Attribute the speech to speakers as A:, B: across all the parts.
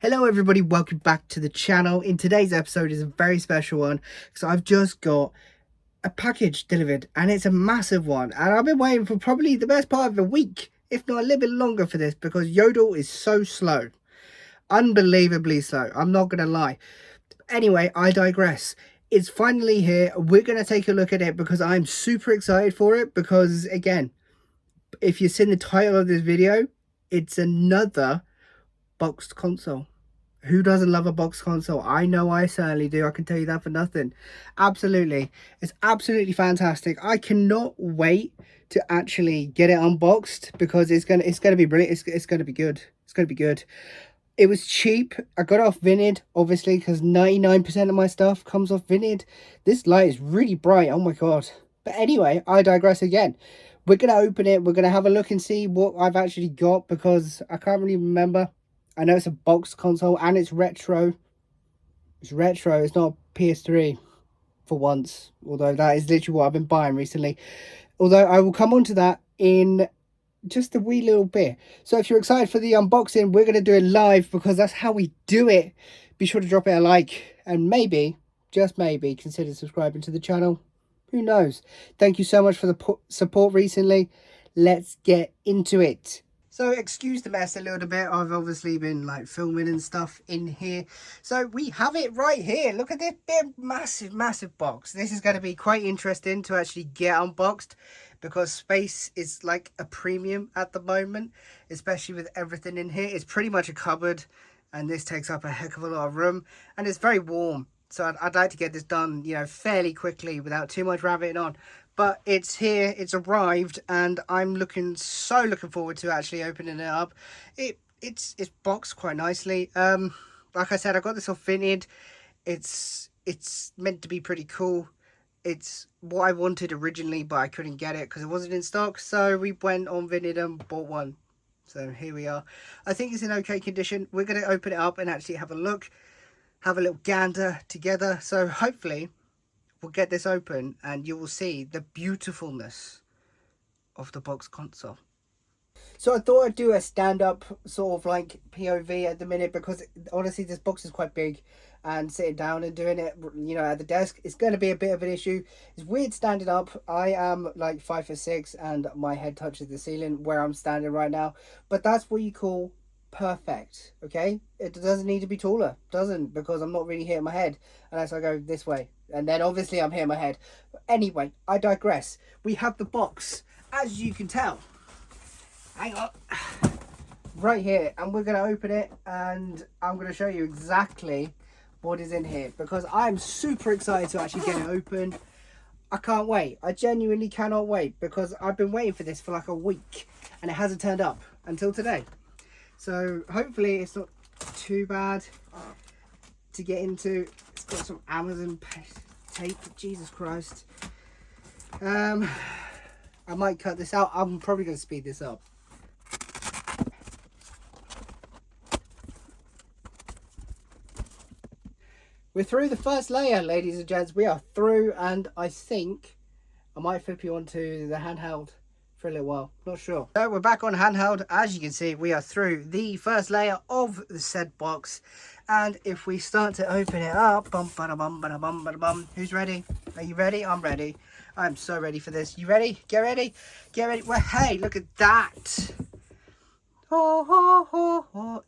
A: Hello everybody, welcome back to the channel. In today's episode is a very special one because I've just got a package delivered and it's a massive one, and I've been waiting for probably the best part of a week, if not a little bit longer, for this because Yodel is so slow. Unbelievably slow, I'm not gonna lie. Anyway, I digress. It's finally here. We're gonna take a look at it because I'm super excited for it because, again, if you've seen the title of this video, it's another boxed console. Who doesn't love a box console? I know I certainly do. I can tell you that for nothing. Absolutely. It's absolutely fantastic. I cannot wait to actually get it unboxed because it's gonna be brilliant. It's gonna be good. It's gonna be good. It was cheap. I got it off Vinted, obviously, because 99% of my stuff comes off Vinted. This light is really bright. Oh my god. But anyway, I digress again. We're gonna open it. We're gonna have a look and see what I've actually got because I can't really remember. I know it's a box console and it's retro. It's retro. It's not a PS3 for once. Although that is literally what I've been buying recently. Although I will come on to that in just a wee little bit. So if you're excited for the unboxing, we're going to do it live because that's how we do it. Be sure to drop it a like and maybe, just maybe, consider subscribing to the channel. Who knows? Thank you so much for the support recently. Let's get into it. So excuse the mess a little bit. I've obviously been like filming and stuff in here. So we have it right here. Look at this big massive box. This is going to be quite interesting to actually get unboxed because space is like a premium at the moment, especially with everything in here. It's pretty much a cupboard and this takes up a heck of a lot of room and it's very warm. So I'd like to get this done, you know, fairly quickly without too much rabbiting on. But it's here, it's arrived, and I'm looking forward to actually opening it up. It's boxed quite nicely. Like I said, I got this off Vinted. It's meant to be pretty cool. It's what I wanted originally, but I couldn't get it because it wasn't in stock. So we went on Vinted and bought one. So here we are. I think it's in okay condition. We're going to open it up and actually have a look, have a little gander together. So hopefully we'll get this open and you will see the beautifulness of the box console. So I thought I'd do a stand-up sort of like POV at the minute because honestly this box is quite big and sitting down and doing it, you know, at the desk, it's going to be a bit of an issue. It's weird standing up. I am like 5'6" and my head touches the ceiling where I'm standing right now, but that's what you call perfect. Okay, it doesn't need to be taller, doesn't, because I'm not really hitting my head unless I go this way, and then obviously I'm hitting my head. But anyway, I digress. We have the box, as you can tell, hang on, right here, and we're going to open it and I'm going to show you exactly what is in here because I'm super excited to actually get it open. I can't wait. I genuinely cannot wait because I've been waiting for this for like a week and it hasn't turned up until today. So hopefully it's not too bad to get into. It's got some Amazon tape. Jesus Christ. I might cut this out. I'm probably going to speed this up. We're through the first layer, ladies and gents. We are through, and I think I might flip you onto the handheld for a little while, not sure. So we're back on handheld. As you can see, we are through the first layer of the said box, and if we start to open it up, who's ready? Are you ready? I'm ready. I'm so ready for this. You ready? Get ready. Get ready. Well, hey, look at that.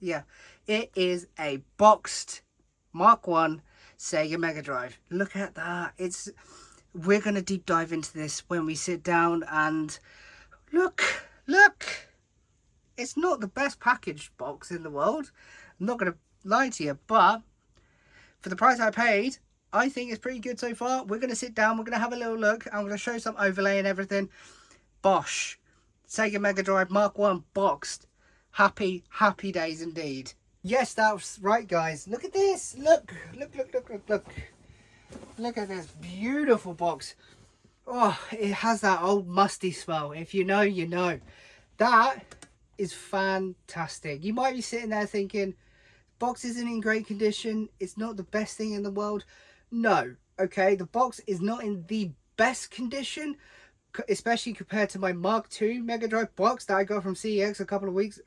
A: Yeah, it is a boxed Mark 1 Sega Mega Drive. Look at that. We're gonna deep dive into this when we sit down and look, it's not the best packaged box in the world, I'm not going to lie to you, but for the price I paid, I think it's pretty good so far. We're going to sit down, we're going to have a little look, I'm going to show some overlay and everything. Bosh, Sega Mega Drive Mark 1 boxed. Happy days indeed. Yes, that's right guys, look at this, look at this beautiful box. Oh, it has that old musty smell. If you know, you know. That is fantastic. You might be sitting there thinking, box isn't in great condition. It's not the best thing in the world. No, okay, the box is not in the best condition, especially compared to my Mark II Mega Drive box that I got from CEX a couple of weeks,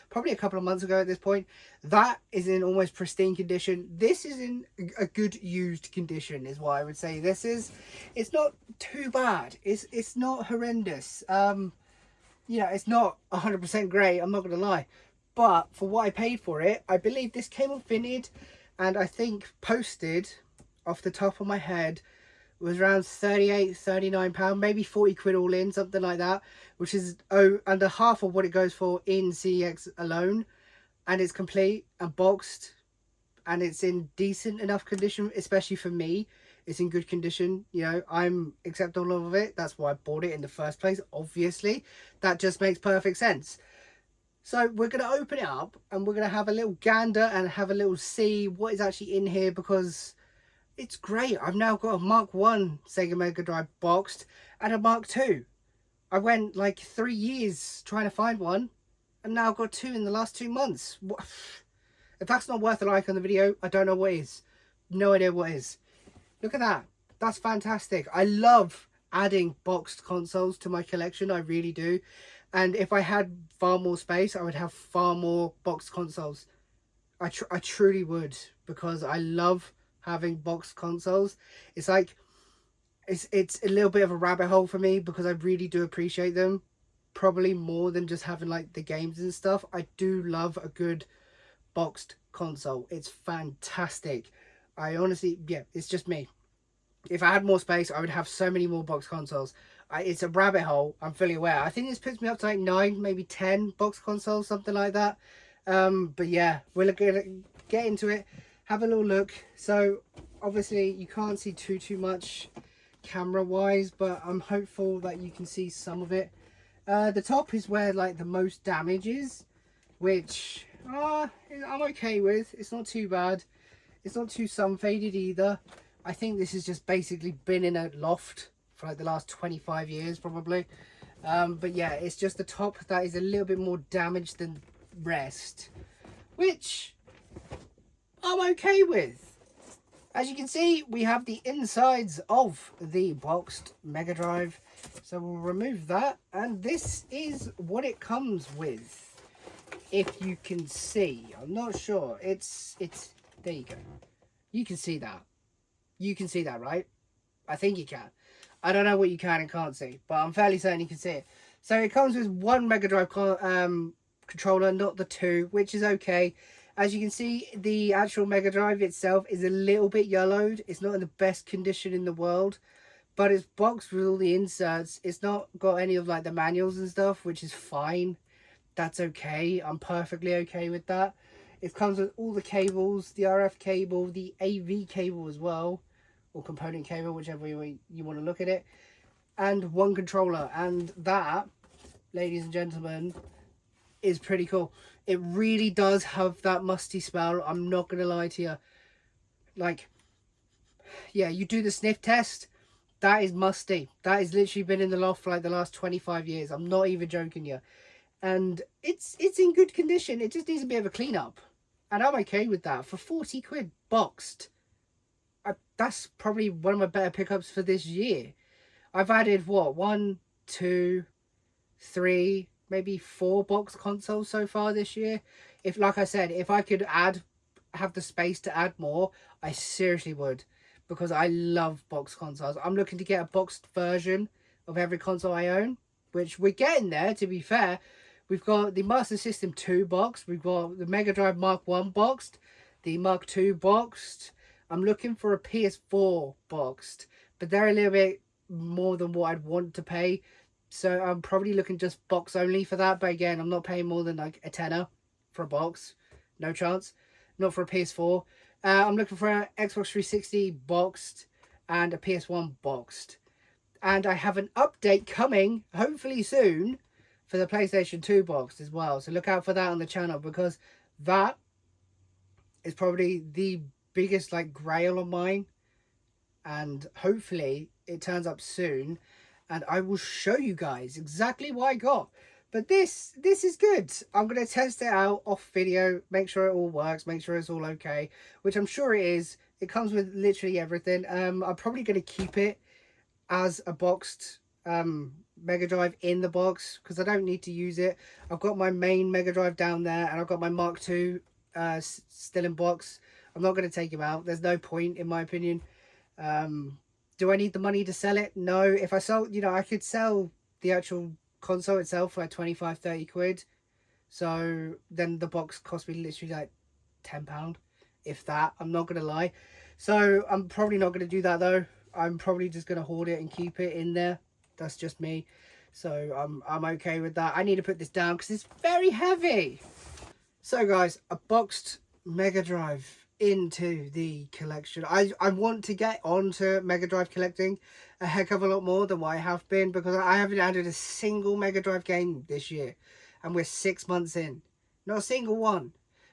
A: probably a couple of months ago at this point. That is in almost pristine condition. This is in a good used condition, is what I would say. It's not too bad. It's not horrendous. Yeah, it's not 100% great, I'm not gonna lie, but for what I paid for it, I believe this came off Vinted, and I think posted off the top of my head was around 38, 39 pound, maybe 40 quid all in, something like that, which is under half of what it goes for in CEX alone. And it's complete and boxed, and it's in decent enough condition, especially for me. It's in good condition, you know, I'm accepting all of it. That's why I bought it in the first place, obviously. That just makes perfect sense. So we're going to open it up and we're going to have a little gander and have a little see what is actually in here, because it's great. I've now got a Mark 1 Sega Mega Drive boxed and a Mark 2. I went like 3 years trying to find one, and now I've got 2 in the last 2 months. If that's not worth a like on the video, I don't know what is. No idea what is. Look at that. That's fantastic. I love adding boxed consoles to my collection. I really do. And if I had far more space, I would have far more boxed consoles. I truly would, because I love having boxed consoles. It's like it's a little bit of a rabbit hole for me, because I really do appreciate them, probably more than just having like the games and stuff. I do love a good boxed console. It's fantastic. I honestly, yeah, it's just me. If I had more space, I would have so many more boxed consoles. It's a rabbit hole, I'm fully aware. I think this puts me up to like 9, maybe 10 boxed consoles, something like that. But yeah, we're gonna get into it, have a little look. So obviously you can't see too much camera wise, but I'm hopeful that you can see some of it. The top is where like the most damage is, which I'm okay with. It's not too bad. It's not too sun faded either. I think this has just basically been in a loft for like the last 25 years probably. But yeah, it's just the top that is a little bit more damaged than the rest, which I'm okay with. As you can see, we have the insides of the boxed Mega Drive. So we'll remove that, and this is what it comes with. If you can see, I'm not sure. It's there you go. You can see that. You can see that, right? I think you can. I don't know what you can and can't see, but I'm fairly certain you can see it. So it comes with one Mega Drive controller, not the 2, which is okay. As you can see, the actual Mega Drive itself is a little bit yellowed. It's not in the best condition in the world, but it's boxed with all the inserts. It's not got any of like the manuals and stuff, which is fine. That's okay. I'm perfectly okay with that. It comes with all the cables, the RF cable, the AV cable as well, or component cable, whichever way you want to look at it, and one controller. And that, ladies and gentlemen, is pretty cool. It really does have that musty smell. I'm not going to lie to you. Like, yeah, you do the sniff test, that is musty. That has literally been in the loft for like the last 25 years. I'm not even joking you. And it's in good condition. It just needs a bit of a clean up, and I'm okay with that. For 40 quid boxed, that's probably one of my better pickups for this year. I've added what, 1, 2, 3, maybe 4 box consoles so far this year. If, like I said, if I could have the space to add more, I seriously would, because I love box consoles. I'm looking to get a boxed version of every console I own, which we're getting there, to be fair. We've got the Master System 2 boxed. We've got the Mega Drive Mark 1 boxed. The Mark 2 boxed. I'm looking for a PS4 boxed, but they're a little bit more than what I'd want to pay. So I'm probably looking just box only for that. But again, I'm not paying more than like a tenner for a box. No chance. Not for a PS4. I'm looking for an Xbox 360 boxed and a PS1 boxed. And I have an update coming, hopefully soon, for the PlayStation 2 box as well. So look out for that on the channel, because that is probably the biggest like grail of mine. And hopefully it turns up soon, and I will show you guys exactly what I got. But this is good. I'm going to test it out off video, make sure it all works, make sure it's all okay, which I'm sure it is. It comes with literally everything. I'm probably going to keep it as a boxed Mega Drive in the box because I don't need to use it. I've got my main Mega Drive down there, and I've got my Mark II still in box. I'm not going to take him out. There's no point, in my opinion. Do I need the money to sell it? No. If I sold, you know, I could sell the actual console itself for like 25, 30 quid. So then the box cost me literally like £10, if that. I'm not going to lie. So I'm probably not going to do that though. I'm probably just going to hoard it and keep it in there. That's just me. So I'm okay with that. I need to put this down because it's very heavy. So guys, a boxed Mega Drive into the collection. I want to get onto Mega Drive collecting a heck of a lot more than what I have been, because I haven't added a single Mega Drive game this year, and we're 6 months in, not a single one,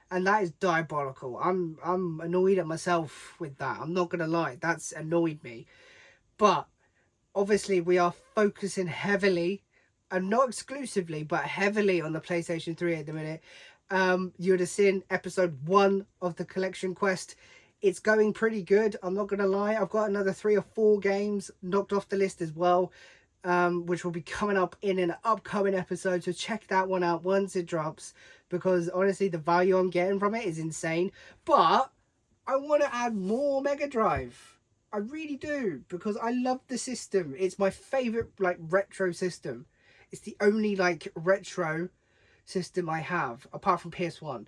A: and that is diabolical. I'm annoyed at myself with that. I'm not gonna lie, that's annoyed me. But obviously we are focusing heavily, and not exclusively but heavily, on the PlayStation 3 at the minute. You would have seen episode 1 of the collection quest. It's going pretty good, I'm not gonna lie. I've got another 3 or 4 games knocked off the list as well, which will be coming up in an upcoming episode, so check that one out once it drops, because honestly the value I'm getting from it is insane. But I want to add more Mega Drive, I really do, because I love the system. It's my favorite like retro system. It's the only like retro system I have, apart from PS1.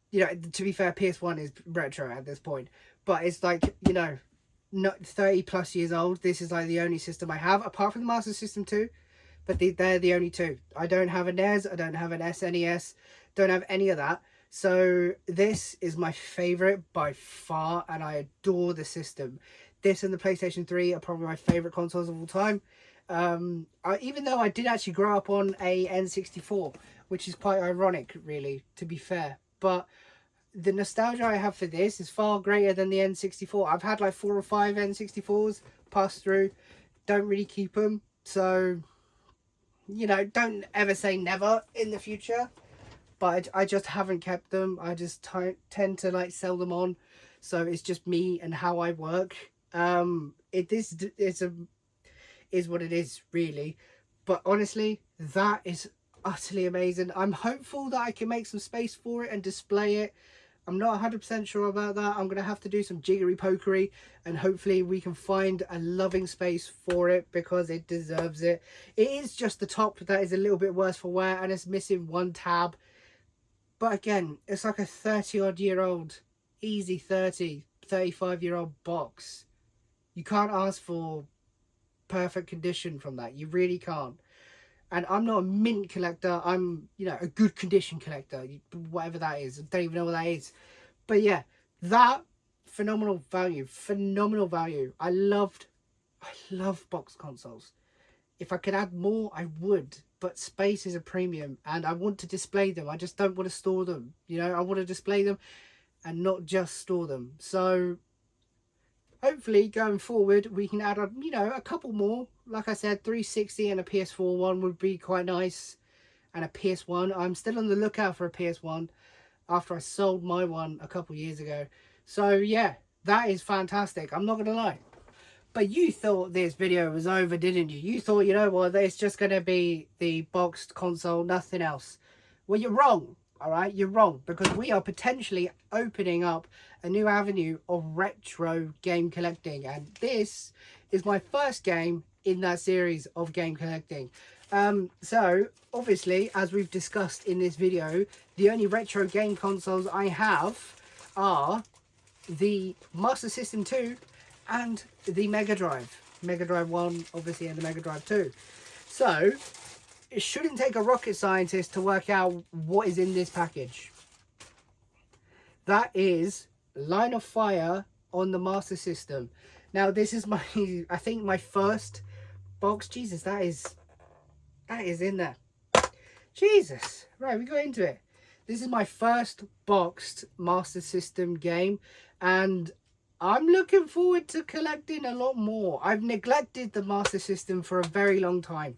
A: You know, to be fair, PS1 is retro at this point, but it's like, you know, not 30 plus years old. This is like the only system I have, apart from the Master System 2, but they're the only two. I don't have a NES, I don't have an SNES, don't have any of that. So this is my favorite by far, and I adore the system. This and the PlayStation 3 are probably my favorite consoles of all time. Even though I did actually grow up on a N64, which is quite ironic, really, to be fair. But the nostalgia I have for this is far greater than the N64. I've had like 4 or 5 N64s pass through. Don't really keep them. So, you know, don't ever say never in the future. But I just haven't kept them. I just tend to like sell them on. So it's just me and how I work. It is what it is, really. But honestly, that is utterly amazing. I'm hopeful that I can make some space for it and display it. I'm not 100% sure about that. I'm going to have to do some jiggery pokery, and hopefully we can find a loving space for it, because it deserves it. It is just the top that is a little bit worse for wear, and it's missing one tab. But again, it's like a 30 odd year old, easy 35 year old box. You can't ask for perfect condition from that. You really can't. And I'm not a mint collector. I'm, you know, a good condition collector, whatever that is. I don't even know what that is. But yeah, that phenomenal value. I love box consoles. If I could add more, I would. But space is a premium, and I want to display them. I just don't want to store them. You know, I want to display them and not just store them. So hopefully going forward we can add, you know, a couple more. Like I said, 360 and a PS4 one would be quite nice, and a PS1. I'm still on the lookout for a PS1 after I sold my one a couple years ago. So yeah, that is fantastic, I'm not gonna lie. But you thought this video was over, didn't you? You thought, you know what, it's just gonna be the boxed console, nothing else. Well, you're wrong. All right, you're wrong, because we are potentially opening up a new avenue of retro game collecting, and this is my first game in that series of game collecting. So obviously, as we've discussed in this video, the only retro game consoles I have are the Master System 2 and the Mega Drive 1, obviously, and the Mega Drive 2. So it shouldn't take a rocket scientist to work out what is in this package. That is Line of Fire on the Master System. Now this is my, I think my first box. Jesus, that is in there. Jesus. Right, we go into it. This is my first boxed Master System game, and I'm looking forward to collecting a lot more. I've neglected the Master System for a very long time.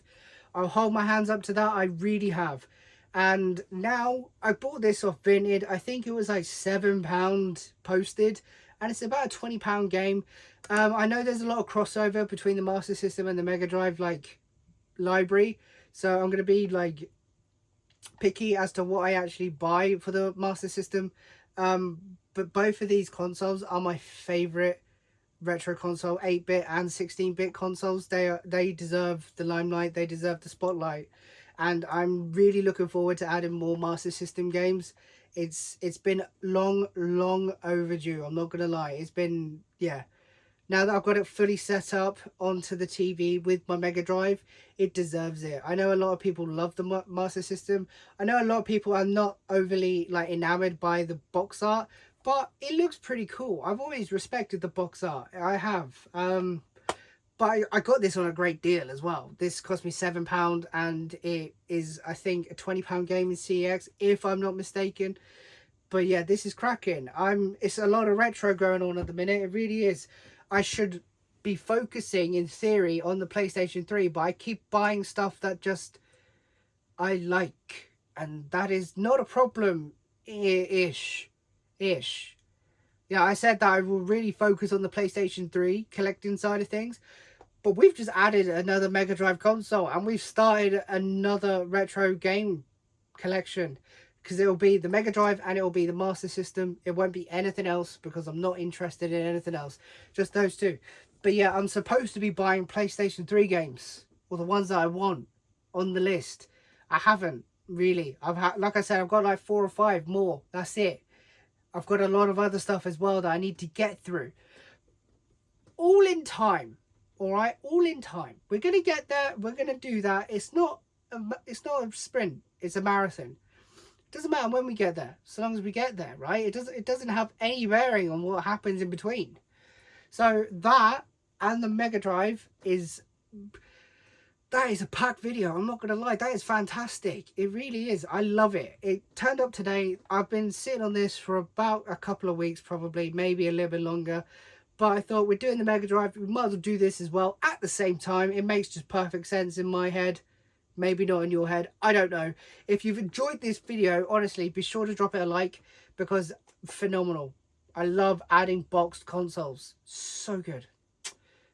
A: I'll hold my hands up to that, I really have. And now I bought this off Vinted. I think it was like £7 posted, and it's about a £20 game. I know there's a lot of crossover between the Master System and the Mega Drive, like library, so I'm going to be like picky as to what I actually buy for the Master System. But both of these consoles are my favorite retro console, 8-bit and 16-bit consoles. They deserve the limelight, they deserve the spotlight, and I'm really looking forward to adding more Master System games. It's been long overdue, I'm not gonna lie. It's been, yeah, now that I've got it fully set up onto the TV with my Mega Drive, it deserves it. I know a lot of people love the Master System. I know a lot of people are not overly like enamored by the box art, but it looks pretty cool. I've always respected the box art. I have. But I got this on a great deal as well. This cost me £7 and it is, I think, a £20 game in CEX, if I'm not mistaken. But yeah, this is cracking. It's a lot of retro going on at the minute. It really is. I should be focusing in theory on the PlayStation 3, but I keep buying stuff that just I like, and that is not a problem ish. Yeah, I said that I will really focus on the PlayStation 3 collecting side of things, but we've just added another Mega Drive console and we've started another retro game collection, because it will be the Mega Drive and it will be the Master System. It won't be anything else because I'm not interested in anything else. Just those two. But yeah, I'm supposed to be buying PlayStation 3 games, or the ones that I want on the list. I haven't really. Like I said, I've got like 4 or 5 more. That's it. I've got a lot of other stuff as well that I need to get through. All in time. All right, all in time. We're gonna get there. We're gonna do that. It's not a sprint. It's a marathon. Doesn't matter when we get there, so long as we get there, right? It doesn't have any bearing on what happens in between. So that and the Mega Drive is a packed video. I'm not gonna lie, that is fantastic. It really is. I love it. It turned up today. I've been sitting on this for about a couple of weeks, probably, maybe a little bit longer. But I thought, we're doing the Mega Drive, we might as well do this as well at the same time. It makes just perfect sense in my head. Maybe not in your head, I don't know. If you've enjoyed this video, honestly, be sure to drop it a like, because phenomenal. I love adding boxed consoles. So good.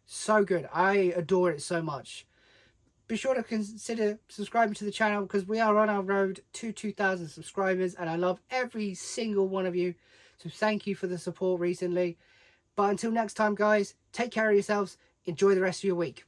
A: So good. I adore it so much. Be sure to consider subscribing to the channel, because we are on our road to 2,000 subscribers and I love every single one of you. So thank you for the support recently. But until next time, guys, take care of yourselves. Enjoy the rest of your week.